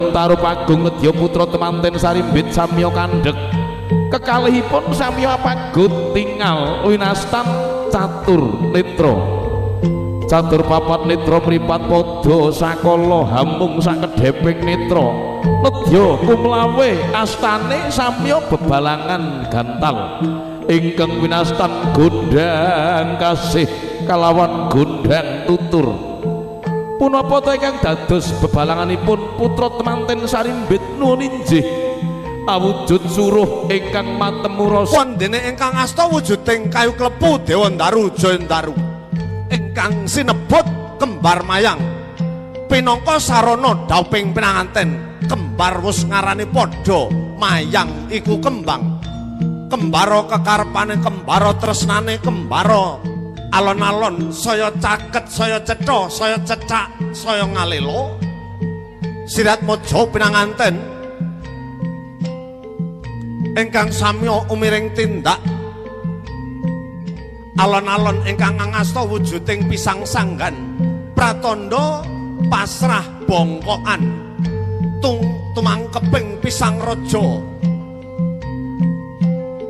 Tarupagung Nedya putra temanten Sarimbit samya kandhek kekalihipun samya pagut tingal winastan catur netra catur papat netra mripat padha sakala hamung sakedheping netra nedya kumlawe astane samya bebalangan gantal ingkang winastan gondhang kasih kalawan gondhang tutur punapa ta ingkang dados bebalanganipun putra temanten Sarimbit nuwun inggih awujud suruh ingkang matemu rasa wondene ingkang asta wujuding kayu klepu Dewa Ndaru Jayandaru ingkang sinebut kembar mayang pinangka sarana dauping pinanganten kembar wus ngarani padha mayang iku kembang kembara kekarepane kembara tresnane kembara alon-alon saya caket saya cetha saya cecak saya ngalelo sirat mojo pinanganten ingkang samya umiring tindak alon-alon ingkang ngasta wujuding pisang sanggan pratandha pasrah bongkokan tumangkeping pisang raja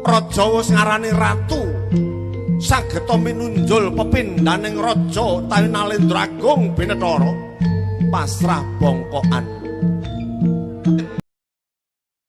raja wis ngarani ratu sageta minunjul pepindhaning raja tawi Nalendra Agung Binathara pasrah bongkokan